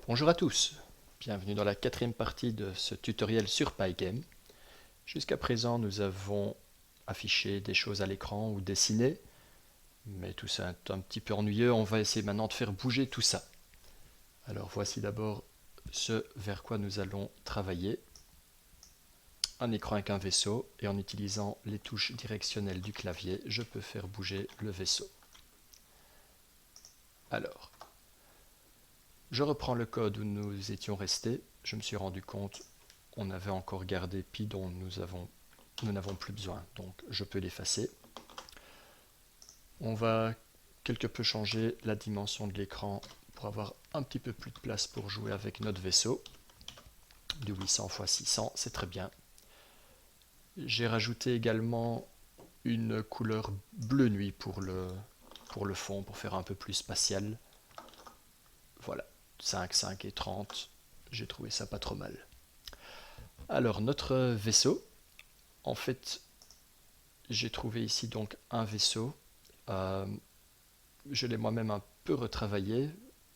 Bonjour à tous, bienvenue dans la quatrième partie de ce tutoriel sur Pygame. Jusqu'à présent, nous avons affiché des choses à l'écran ou dessiné, mais tout ça est un petit peu ennuyeux. On va essayer maintenant de faire bouger tout ça. Alors voici d'abord ce vers quoi nous allons travailler. Un écran avec un vaisseau, et en utilisant les touches directionnelles du clavier, je peux faire bouger le vaisseau. Alors, je reprends le code où nous étions restés. Je me suis rendu compte on avait encore gardé pi dont nous n'avons plus besoin, donc je peux l'effacer. On va quelque peu changer la dimension de l'écran pour avoir un petit peu plus de place pour jouer avec notre vaisseau. Du 800 x 600, c'est très bien. J'ai rajouté également une couleur bleu nuit pour le fond, pour faire un peu plus spatial. Voilà, 5, 5 et 30, j'ai trouvé ça pas trop mal. Alors, notre vaisseau, en fait, j'ai trouvé ici donc un vaisseau. Je l'ai moi-même un peu retravaillé.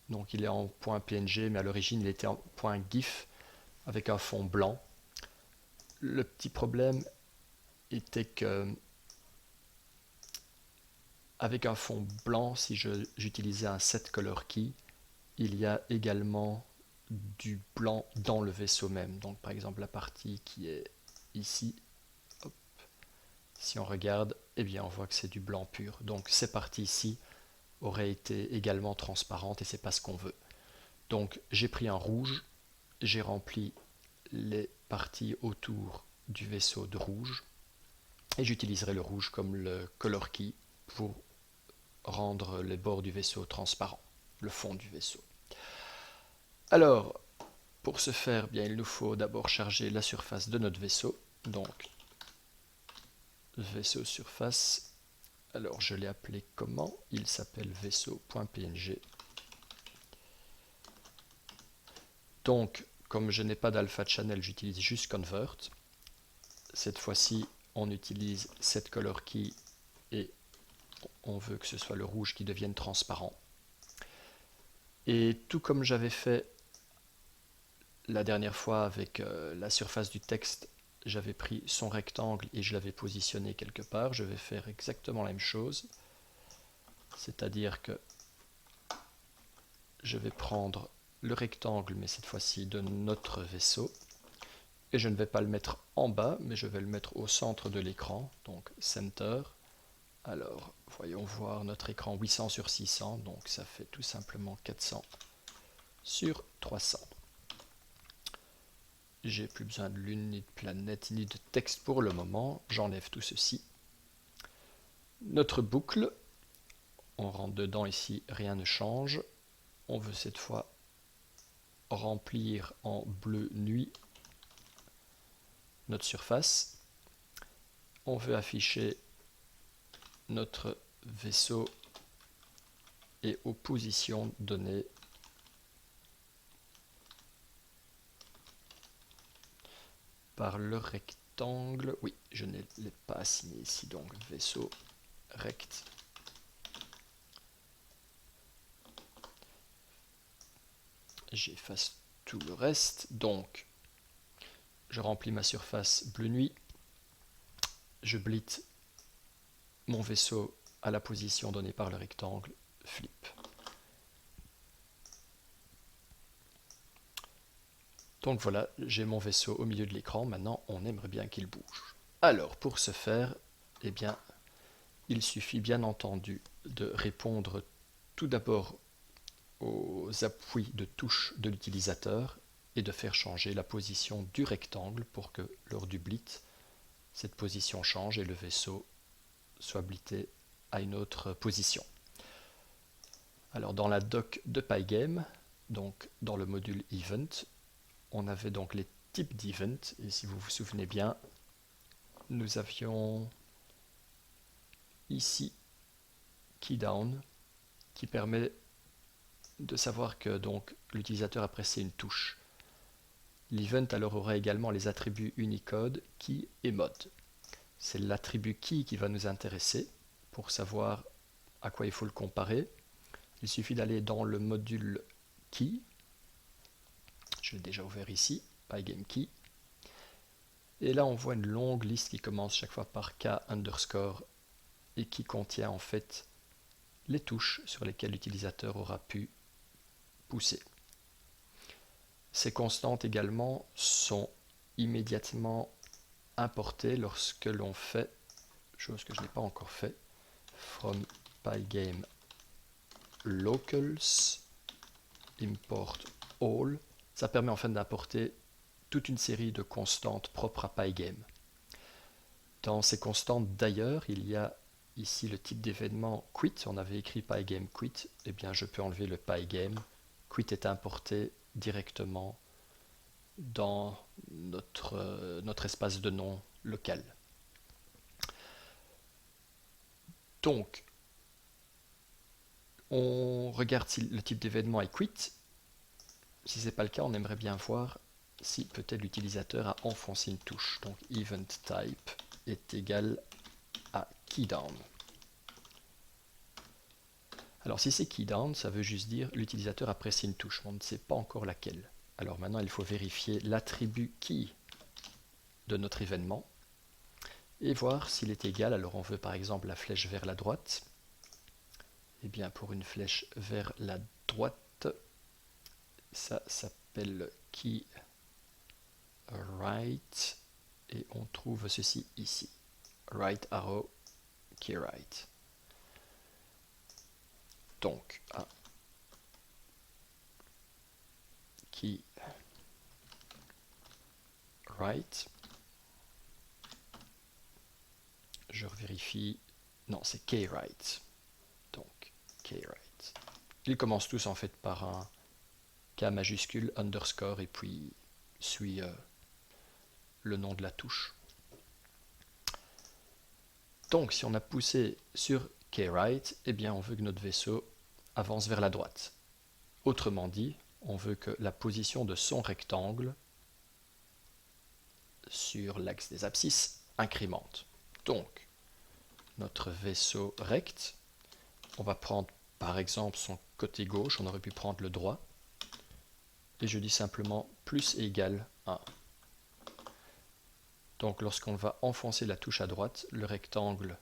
Donc il est en point PNG, mais à l'origine il était en point GIF avec un fond blanc. Le petit problème était que avec un fond blanc, si j'utilisais un set color key, il y a également du blanc dans le vaisseau même. Donc par exemple la partie qui est ici, hop, si on regarde, eh bien on voit que c'est du blanc pur. Donc ces parties ici auraient été également transparentes et c'est pas ce qu'on veut. Donc j'ai pris un rouge, j'ai rempli les parties autour du vaisseau de rouge et j'utiliserai le rouge comme le color key pour rendre les bords du vaisseau transparents, le fond du vaisseau. Alors, pour ce faire, bien, il nous faut d'abord charger la surface de notre vaisseau. Donc, vaisseau surface. Alors, je l'ai appelé comment? Il s'appelle vaisseau.png. Donc, comme je n'ai pas d'alpha channel, j'utilise juste convert. Cette fois-ci, on utilise cette color key et on veut que ce soit le rouge qui devienne transparent. Et tout comme j'avais fait la dernière fois avec la surface du texte, j'avais pris son rectangle et je l'avais positionné quelque part. Je vais faire exactement la même chose. C'est-à-dire que je vais prendre le rectangle, mais cette fois-ci de notre vaisseau. Et je ne vais pas le mettre en bas, mais je vais le mettre au centre de l'écran, donc Center. Alors, voyons voir notre écran 800 sur 600, donc ça fait tout simplement 400 sur 300. J'ai plus besoin de lune, ni de planète, ni de texte pour le moment. J'enlève tout ceci. Notre boucle, on rentre dedans ici, rien ne change. On veut cette fois remplir en bleu nuit notre surface. On veut afficher notre vaisseau et aux positions données. Par le rectangle, oui, je ne l'ai pas assigné ici, donc vaisseau rect. J'efface tout le reste, donc je remplis ma surface bleu nuit, je blit mon vaisseau à la position donnée par le rectangle, flip. Donc voilà, j'ai mon vaisseau au milieu de l'écran, maintenant on aimerait bien qu'il bouge. Alors pour ce faire, eh bien, il suffit bien entendu de répondre tout d'abord aux appuis de touche de l'utilisateur et de faire changer la position du rectangle pour que lors du blit, cette position change et le vaisseau soit blité à une autre position. Alors dans la doc de Pygame, donc dans le module Event, on avait donc les types d'event, et si vous vous souvenez bien, nous avions ici Keydown qui permet de savoir que donc l'utilisateur a pressé une touche. L'event alors aura également les attributs Unicode, Key et Mode. C'est l'attribut Key qui va nous intéresser pour savoir à quoi il faut le comparer. Il suffit d'aller dans le module Key je l'ai déjà ouvert ici, PyGameKey. Et là, on voit une longue liste qui commence chaque fois par K underscore et qui contient en fait les touches sur lesquelles l'utilisateur aura pu pousser. Ces constantes également sont immédiatement importées lorsque l'on fait, chose que je n'ai pas encore fait, from pygame locals import all. Ça permet en fait d'importer toute une série de constantes propres à Pygame. Dans ces constantes d'ailleurs, il y a ici le type d'événement quit. On avait écrit Pygame quit. Eh bien, je peux enlever le Pygame. Quit est importé directement dans notre espace de nom local. Donc, on regarde si le type d'événement est quit. Si ce n'est pas le cas, on aimerait bien voir si peut-être l'utilisateur a enfoncé une touche. Donc event type est égal à keydown. Alors si c'est keydown, ça veut juste dire l'utilisateur a pressé une touche. On ne sait pas encore laquelle. Alors maintenant, il faut vérifier l'attribut key de notre événement et voir s'il est égal. Alors on veut par exemple la flèche vers la droite. Et bien pour une flèche vers la droite, ça s'appelle key right et on trouve ceci ici, right arrow key right. Donc key right, je vérifie, non c'est key right, donc key right. Ils commencent tous en fait par un K majuscule underscore et puis suit le nom de la touche. Donc si on a poussé sur kWrite, eh bien on veut que notre vaisseau avance vers la droite. Autrement dit, on veut que la position de son rectangle sur l'axe des abscisses incrémente. Donc notre vaisseau rect, on va prendre par exemple son côté gauche, on aurait pu prendre le droit, et je dis simplement plus égal 1. Donc lorsqu'on va enfoncer la touche à droite, le rectangle,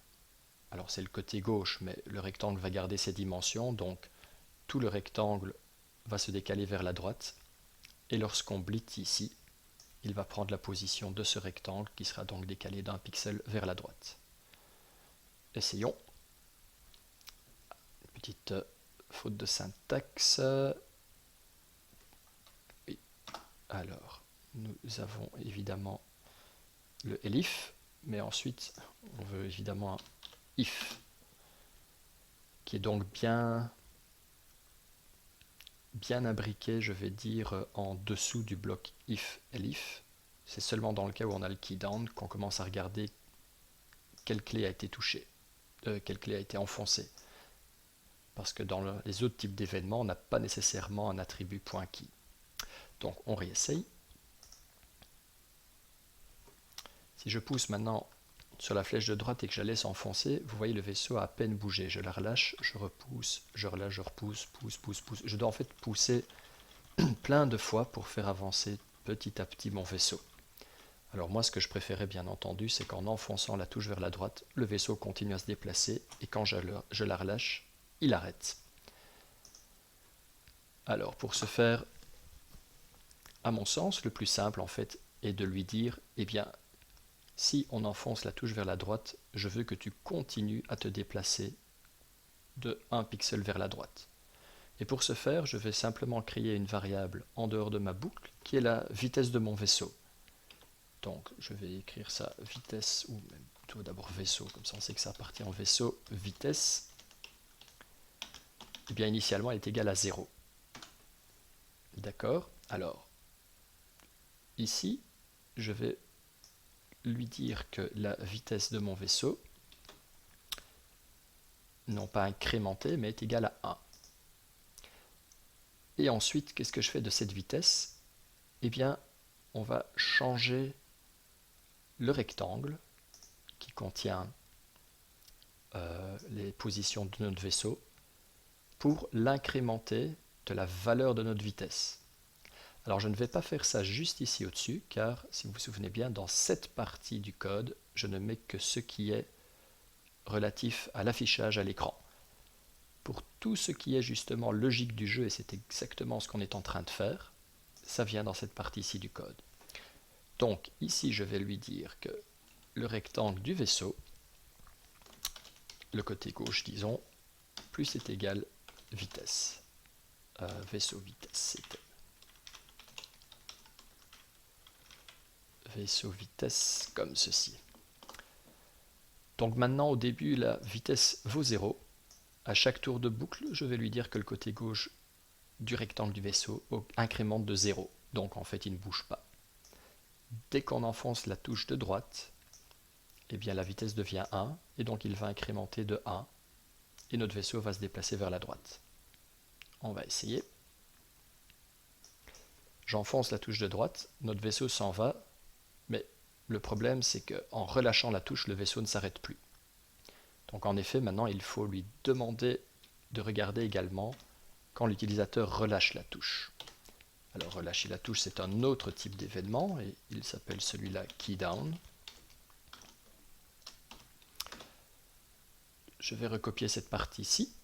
alors c'est le côté gauche, mais le rectangle va garder ses dimensions, donc tout le rectangle va se décaler vers la droite, et lorsqu'on blit ici, il va prendre la position de ce rectangle qui sera donc décalé d'un pixel vers la droite. Essayons. Une petite faute de syntaxe. Oui. Alors, nous avons évidemment le elif, mais ensuite on veut évidemment un if qui est donc bien imbriqué, je vais dire, en dessous du bloc if elif. C'est seulement dans le cas où on a le key down qu'on commence à regarder quelle clé a été touchée, quelle clé a été enfoncée. Parce que dans les autres types d'événements, on n'a pas nécessairement un attribut .key. Donc on réessaye. Si je pousse maintenant sur la flèche de droite et que je la laisse enfoncer, vous voyez le vaisseau a à peine bougé. Je la relâche, je repousse, je relâche, je repousse, pousse. Je dois en fait pousser plein de fois pour faire avancer petit à petit mon vaisseau. Alors moi ce que je préférais bien entendu, c'est qu'en enfonçant la touche vers la droite, le vaisseau continue à se déplacer et quand je la relâche, il arrête. Alors pour ce faire, à mon sens, le plus simple en fait est de lui dire, eh bien, si on enfonce la touche vers la droite, je veux que tu continues à te déplacer de 1 pixel vers la droite. Et pour ce faire, je vais simplement créer une variable en dehors de ma boucle qui est la vitesse de mon vaisseau. Donc je vais écrire ça vitesse, ou même plutôt d'abord vaisseau, comme ça on sait que ça appartient au vaisseau, vitesse. Et bien initialement elle est égale à 0. D'accord? Alors, ici, je vais lui dire que la vitesse de mon vaisseau, non pas incrémentée, mais est égale à 1. Et ensuite, qu'est-ce que je fais de cette vitesse? Eh bien, on va changer le rectangle qui contient les positions de notre vaisseau pour l'incrémenter de la valeur de notre vitesse. Alors je ne vais pas faire ça juste ici au-dessus, car si vous vous souvenez bien, dans cette partie du code, je ne mets que ce qui est relatif à l'affichage à l'écran. Pour tout ce qui est justement logique du jeu, et c'est exactement ce qu'on est en train de faire, ça vient dans cette partie-ci du code. Donc ici, je vais lui dire que le rectangle du vaisseau, le côté gauche disons, plus est égal vitesse. Vaisseau vitesse, c'était. Vaisseau vitesse comme ceci. Donc maintenant au début la vitesse vaut 0. À chaque tour de boucle, je vais lui dire que le côté gauche du rectangle du vaisseau incrémente de 0. Donc en fait il ne bouge pas. Dès qu'on enfonce la touche de droite, eh bien la vitesse devient 1 et donc il va incrémenter de 1 et notre vaisseau va se déplacer vers la droite. On va essayer. J'enfonce la touche de droite, notre vaisseau s'en va, mais le problème c'est qu'en relâchant la touche, le vaisseau ne s'arrête plus. Donc en effet, maintenant il faut lui demander de regarder également quand l'utilisateur relâche la touche. Alors relâcher la touche, c'est un autre type d'événement et il s'appelle celui-là key down. Je vais recopier cette partie-ci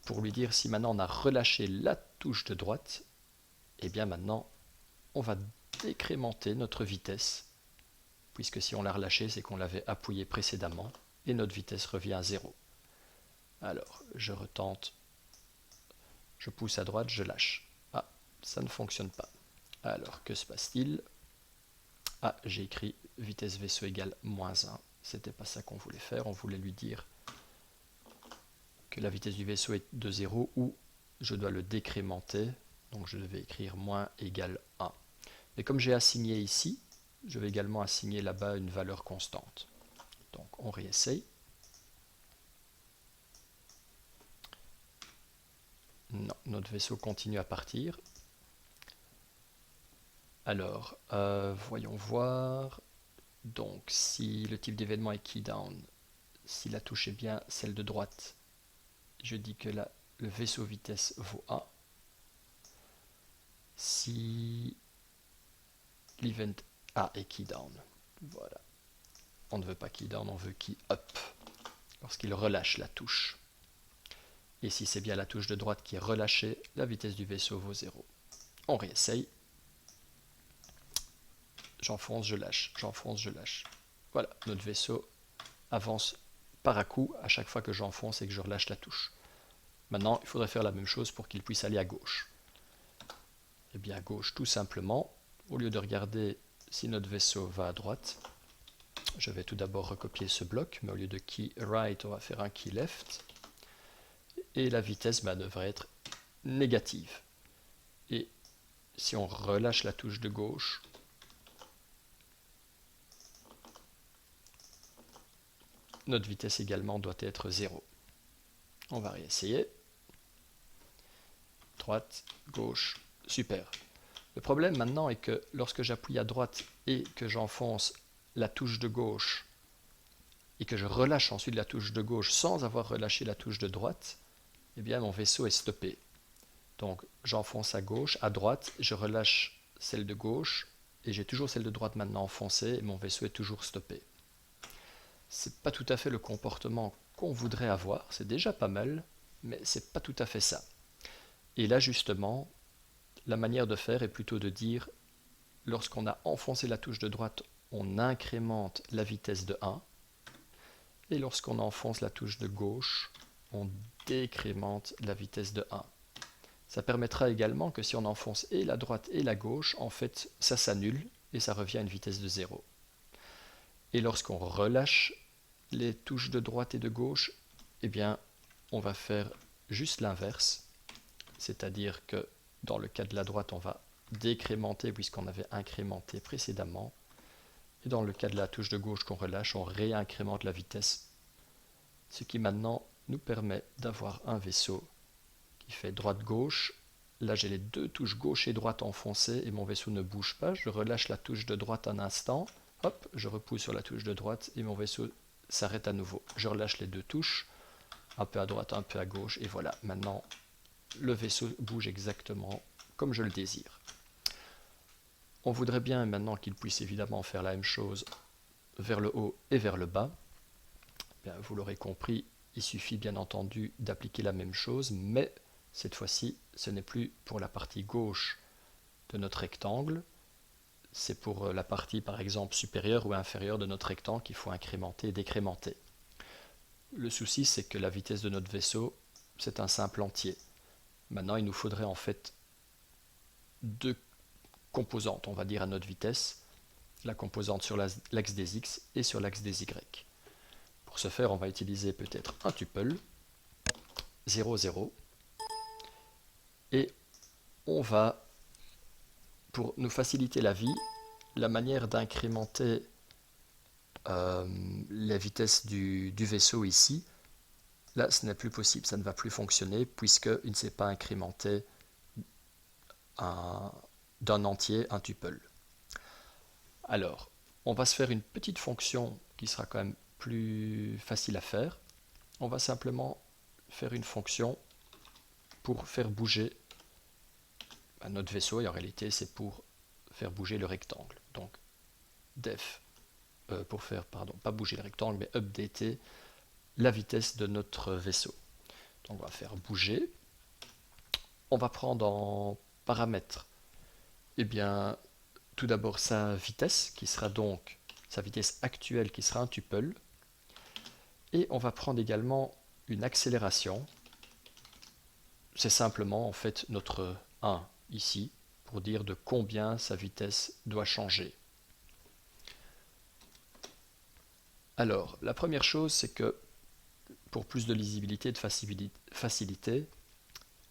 pour lui dire si maintenant on a relâché la touche de droite, et bien maintenant on va décrémenter notre vitesse, puisque si on l'a relâché, c'est qu'on l'avait appuyé précédemment et notre vitesse revient à 0. Alors je retente, je pousse à droite, je lâche. Ah, ça ne fonctionne pas. Alors que se passe-t-il? Ah, j'ai écrit vitesse vaisseau égale -1. C'était pas ça qu'on voulait faire, on voulait lui dire que la vitesse du vaisseau est de 0 ou je dois le décrémenter, donc je devais écrire moins égale 1. Mais comme j'ai assigné ici, je vais également assigner là-bas une valeur constante. Donc on réessaye. Non, notre vaisseau continue à partir. Alors, voyons voir. Donc si le type d'événement est key down, si la touche est bien celle de droite, je dis que là, le vaisseau vitesse vaut 1. Si l'event A est key down, voilà. On ne veut pas key down, on veut key up, lorsqu'il relâche la touche. Et si c'est bien la touche de droite qui est relâchée, la vitesse du vaisseau vaut 0. On réessaye. J'enfonce, je lâche, j'enfonce, je lâche. Voilà, notre vaisseau avance par à coup à chaque fois que j'enfonce et que je relâche la touche. Maintenant, il faudrait faire la même chose pour qu'il puisse aller à gauche. Et bien à gauche, tout simplement, au lieu de regarder si notre vaisseau va à droite, je vais tout d'abord recopier ce bloc, mais au lieu de key right, on va faire un key left. Et la vitesse devrait être négative. Et si on relâche la touche de gauche, notre vitesse également doit être 0. On va réessayer. Droite, gauche, super. Le problème maintenant est que lorsque j'appuie à droite et que j'enfonce la touche de gauche et que je relâche ensuite la touche de gauche sans avoir relâché la touche de droite, eh bien mon vaisseau est stoppé. Donc j'enfonce à gauche, à droite, je relâche celle de gauche et j'ai toujours celle de droite maintenant enfoncée et mon vaisseau est toujours stoppé. C'est pas tout à fait le comportement qu'on voudrait avoir, c'est déjà pas mal, mais c'est pas tout à fait ça. Et là justement, la manière de faire est plutôt de dire, lorsqu'on a enfoncé la touche de droite, on incrémente la vitesse de 1, et lorsqu'on enfonce la touche de gauche, on décrémente la vitesse de 1. Ça permettra également que si on enfonce et la droite et la gauche, en fait, ça s'annule et ça revient à une vitesse de 0. Et lorsqu'on relâche les touches de droite et de gauche, eh bien, on va faire juste l'inverse. C'est-à-dire que dans le cas de la droite, on va décrémenter puisqu'on avait incrémenté précédemment. Et dans le cas de la touche de gauche qu'on relâche, on réincrémente la vitesse. Ce qui maintenant nous permet d'avoir un vaisseau qui fait droite-gauche. Là, j'ai les deux touches gauche et droite enfoncées et mon vaisseau ne bouge pas. Je relâche la touche de droite un instant. Hop, je repousse sur la touche de droite et mon vaisseau s'arrête à nouveau. Je relâche les deux touches, un peu à droite, un peu à gauche, et voilà. Maintenant, le vaisseau bouge exactement comme je le désire. On voudrait bien maintenant qu'il puisse évidemment faire la même chose vers le haut et vers le bas. Bien, vous l'aurez compris, il suffit bien entendu d'appliquer la même chose, mais cette fois-ci, ce n'est plus pour la partie gauche de notre rectangle, c'est pour la partie par exemple supérieure ou inférieure de notre rectangle qu'il faut incrémenter et décrémenter. Le souci, c'est que la vitesse de notre vaisseau, c'est un simple entier. Maintenant, il nous faudrait en fait deux composantes, on va dire, à notre vitesse, la composante sur l'axe des X et sur l'axe des Y. Pour ce faire, on va utiliser peut-être un tuple, 0, 0, et on va, pour nous faciliter la vie, la manière d'incrémenter la vitesse du vaisseau ici, là ce n'est plus possible, ça ne va plus fonctionner puisqu'il ne s'est pas incrémenté d'un entier un tuple. Alors, on va se faire une petite fonction qui sera quand même plus facile à faire. On va simplement faire une fonction pour faire bouger notre vaisseau, et en réalité c'est pour faire bouger le rectangle. Donc def, pour faire, pardon, pas bouger le rectangle, mais updater la vitesse de notre vaisseau. Donc on va faire bouger. On va prendre en paramètres, eh bien, tout d'abord sa vitesse, qui sera donc sa vitesse actuelle, qui sera un tuple. Et on va prendre également une accélération. C'est simplement en fait notre 1 ici, pour dire de combien sa vitesse doit changer. Alors, la première chose, c'est que pour plus de lisibilité et de facilité,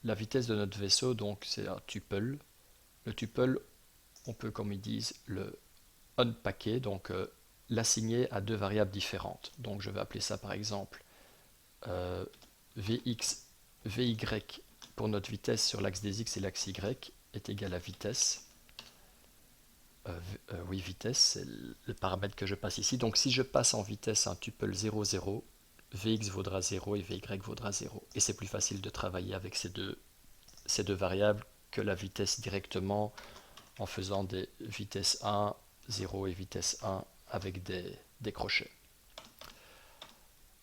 la vitesse de notre vaisseau, donc c'est un tuple. Le tuple, on peut, comme ils disent, le unpacker, donc l'assigner à deux variables différentes. Donc je vais appeler ça par exemple Vx, Vy pour notre vitesse sur l'axe des X et l'axe Y est égal à vitesse. Oui, vitesse, c'est le paramètre que je passe ici. Donc si je passe en vitesse un tuple 0, 0, Vx vaudra 0 et Vy vaudra 0. Et c'est plus facile de travailler avec ces deux variables que la vitesse directement en faisant des vitesses 1, 0 et vitesse 1 avec des crochets.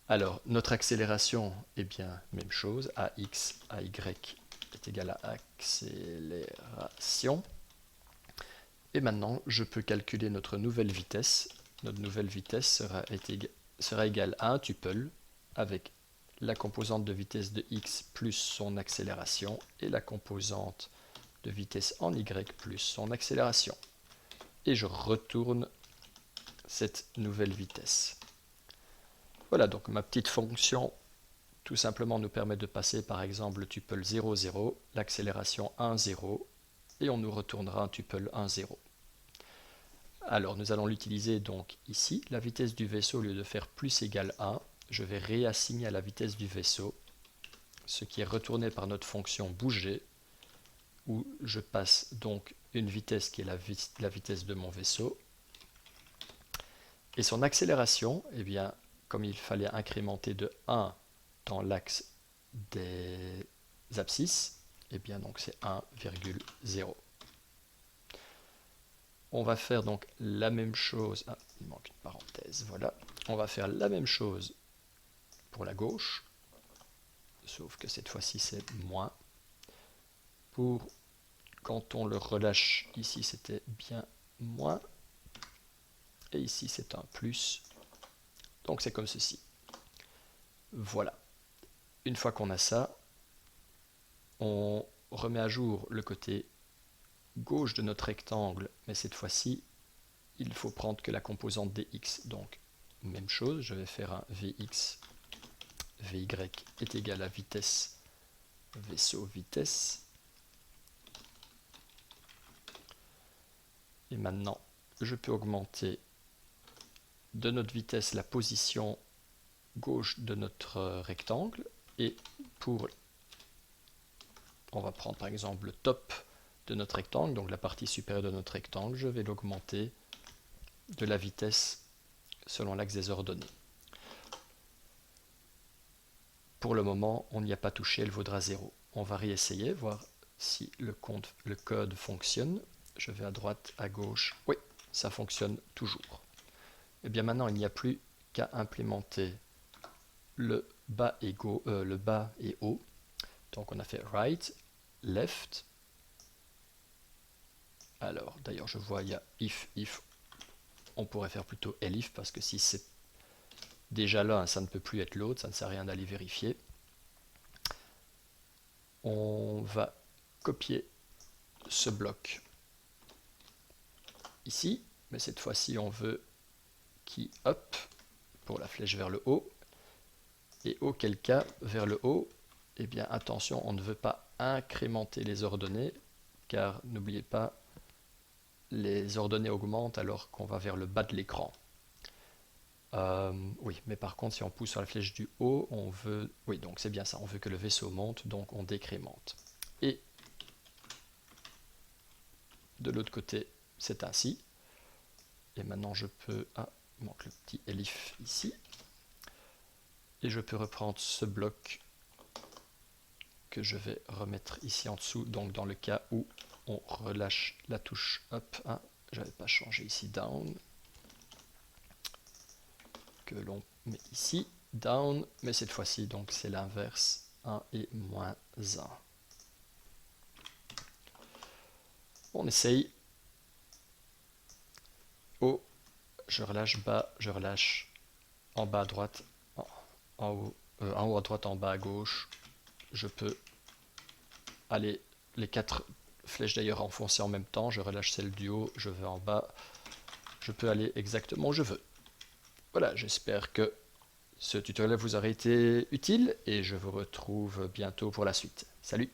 Alors, notre accélération, eh bien, même chose, AX, AY est égal à accélération. Et maintenant, je peux calculer notre nouvelle vitesse. Notre nouvelle vitesse sera égale à un tuple avec la composante de vitesse de x plus son accélération et la composante de vitesse en y plus son accélération. Et je retourne cette nouvelle vitesse. Voilà, donc ma petite fonction tout simplement nous permet de passer par exemple le tuple 0, 0, l'accélération 1, 0, et on nous retournera un tuple 1, 0. Alors nous allons l'utiliser donc ici. La vitesse du vaisseau, au lieu de faire plus égale 1, je vais réassigner à la vitesse du vaisseau ce qui est retourné par notre fonction bouger, où je passe donc une vitesse qui est la vitesse de mon vaisseau. Et son accélération, eh bien, comme il fallait incrémenter de 1 dans l'axe des abscisses, eh bien donc c'est 1,0. On va faire donc la même chose. Ah, il manque une parenthèse, voilà. On va faire la même chose pour la gauche, sauf que cette fois-ci c'est moins. Pour quand on le relâche, ici c'était bien moins. Et ici c'est un plus. Donc c'est comme ceci. Voilà. Une fois qu'on a ça, on remet à jour le côté gauche de notre rectangle, mais cette fois-ci, il faut prendre que la composante dx. Donc, même chose, je vais faire un Vx, Vy est égal à vitesse, vaisseau vitesse. Et maintenant, je peux augmenter de notre vitesse la position gauche de notre rectangle. Et pour, on va prendre par exemple le top de notre rectangle, donc la partie supérieure de notre rectangle, je vais l'augmenter de la vitesse selon l'axe des ordonnées. Pour le moment, on n'y a pas touché, elle vaudra 0. On va réessayer, voir si le code fonctionne. Je vais à droite, à gauche. Oui, ça fonctionne toujours. Et bien maintenant, il n'y a plus qu'à implémenter le bas et haut. Donc on a fait right, left. Alors d'ailleurs je vois il y a if. On pourrait faire plutôt elif parce que si c'est déjà l'un, ça ne peut plus être l'autre, ça ne sert à rien d'aller vérifier. On va copier ce bloc ici, mais cette fois-ci on veut qui up pour la flèche vers le haut, et auquel cas vers le haut, eh bien attention, on ne veut pas incrémenter les ordonnées, car n'oubliez pas, les ordonnées augmentent alors qu'on va vers le bas de l'écran. Oui, mais par contre, si on pousse sur la flèche du haut, on veut... Oui, donc c'est bien ça, on veut que le vaisseau monte, donc on décrémente. Et de l'autre côté, c'est ainsi. Et maintenant, je peux... Ah, il manque le petit elif ici. Et je peux reprendre ce bloc que je vais remettre ici en dessous, donc dans le cas où on relâche la touche up. Ah, je n'avais pas changé ici down. Que l'on met ici, down, mais cette fois-ci, donc c'est l'inverse, 1 et moins 1. On essaye. Haut, je relâche bas, je relâche en bas à droite, en haut à droite, en bas à gauche. Je peux aller les 4 flèches d'ailleurs enfoncées en même temps. Je relâche celle du haut, je vais en bas. Je peux aller exactement où je veux. Voilà, j'espère que ce tutoriel vous aura été utile et je vous retrouve bientôt pour la suite. Salut!